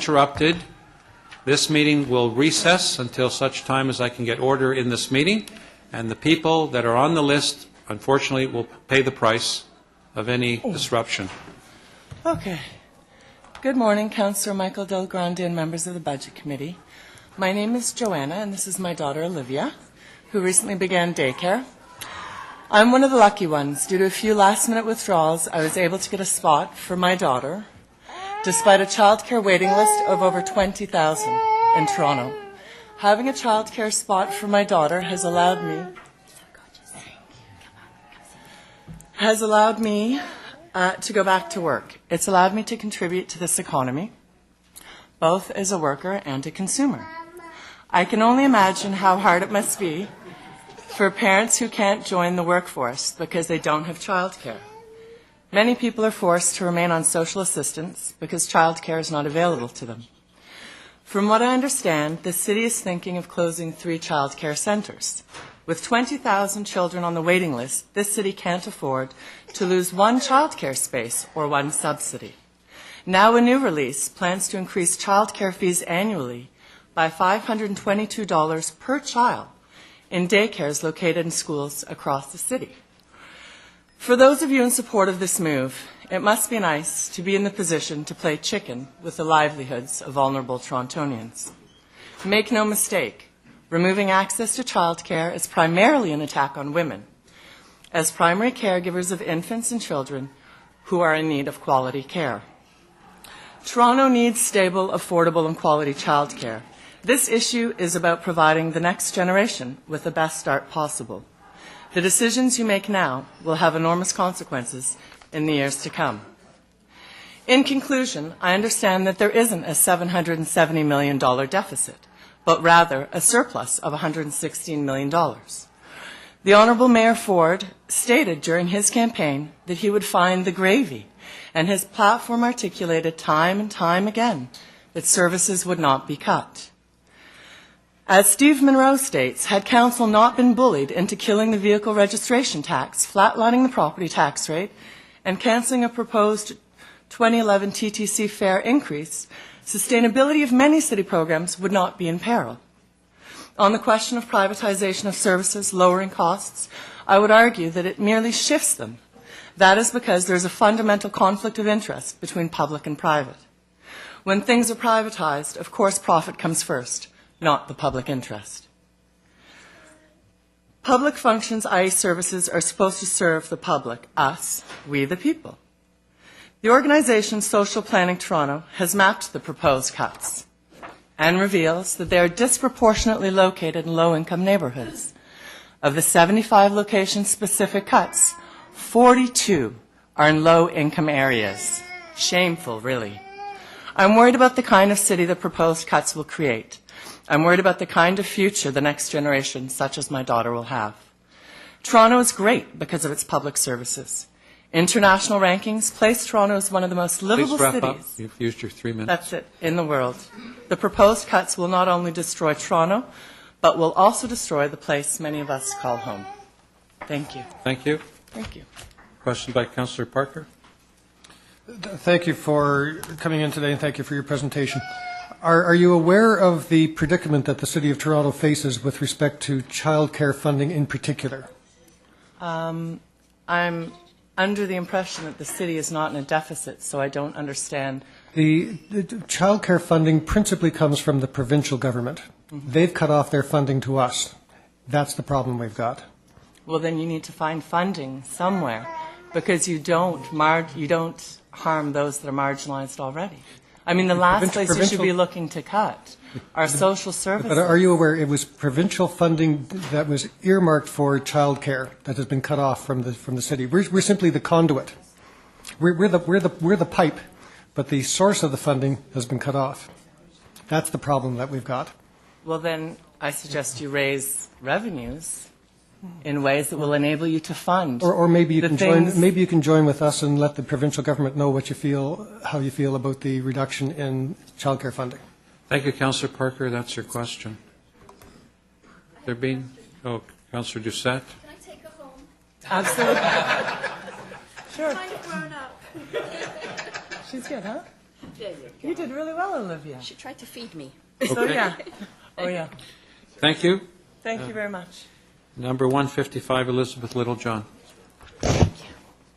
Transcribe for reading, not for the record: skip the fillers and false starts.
interrupted. This meeting will recess until such time as I can get order in this meeting, and the people that are on the list, unfortunately, will pay the price of any disruption. Okay. Good morning, Councillor Michael Del Grande and members of the Budget Committee. My name is Joanna, and this is my daughter, Olivia, who recently began daycare. I'm one of the lucky ones. Due to a few last-minute withdrawals, I was able to get a spot for my daughter, despite a childcare waiting list of over 20,000 in Toronto. Having a childcare spot for my daughter has allowed me to go back to work. It's allowed me to contribute to this economy, both as a worker and a consumer. I can only imagine how hard it must be for parents who can't join the workforce because they don't have childcare. Many people are forced to remain on social assistance because childcare is not available to them. From what I understand, the city is thinking of closing 3 childcare centres. With 20,000 children on the waiting list, this city can't afford to lose 1 childcare space or 1 subsidy. Now a new release plans to increase childcare fees annually by $522 per child in daycares located in schools across the city. For those of you in support of this move, it must be nice to be in the position to play chicken with the livelihoods of vulnerable Torontonians. Make no mistake, removing access to childcare is primarily an attack on women, as primary caregivers of infants and children who are in need of quality care. Toronto needs stable, affordable, and quality childcare. This issue is about providing the next generation with the best start possible. The decisions you make now will have enormous consequences in the years to come. In conclusion, I understand that there isn't a $770 million deficit, but rather a surplus of $116 million. The Honourable Mayor Ford stated during his campaign that he would find the gravy, and his platform articulated time and time again that services would not be cut. As Steve Munro states, had Council not been bullied into killing the vehicle registration tax, flatlining the property tax rate, and cancelling a proposed 2011 TTC fare increase, sustainability of many city programs would not be in peril. On the question of privatization of services, lowering costs, I would argue that it merely shifts them. That is because there is a fundamental conflict of interest between public and private. When things are privatized, of course profit comes first, not the public interest. Public functions, i.e. services, are supposed to serve the public, us, we the people. The organization Social Planning Toronto has mapped the proposed cuts and reveals that they are disproportionately located in low-income neighbourhoods. Of the 75 location-specific cuts, 42 are in low-income areas. Shameful, really. I'm worried about the kind of city the proposed cuts will create. I'm worried about the kind of future the next generation, such as my daughter, will have. Toronto is great because of its public services. International rankings place Toronto as one of the most livable cities. Please wrap up. You've used your 3 minutes. That's it, in the world. The proposed cuts will not only destroy Toronto, but will also destroy the place many of us call home. Thank you. Thank you. Thank you. Question by Councillor Parker. Thank you for coming in today, and thank you for your presentation. Are you aware of the predicament that the City of Toronto faces with respect to childcare funding in particular? I'm under the impression that the city is not in a deficit, so I don't understand. The childcare funding principally comes from the provincial government. Mm-hmm. They've cut off their funding to us. That's the problem we've got. Well, then you need to find funding somewhere, because you don't harm those that are marginalized already. I mean, the last place you should be looking to cut are social services. But are you aware it was provincial funding that was earmarked for childcare that has been cut off from the city? We're simply the conduit. We're the pipe, but the source of the funding has been cut off. That's the problem that we've got. Well, then I suggest you raise revenues in ways that will enable you to fund. Or maybe you can join. Maybe you can join with us and let the provincial government know what you feel, how you feel about the reduction in childcare funding. Thank you, Councillor Parker. That's your question. There been Councillor Doucette. Can I take her home? Absolutely. Sure. Kind of grown up. She's good, huh? There you go. You did really well, Olivia. She tried to feed me. So, Okay. yeah. Oh, yeah. Thank you. Thank you very much. Number 155, Elizabeth Littlejohn.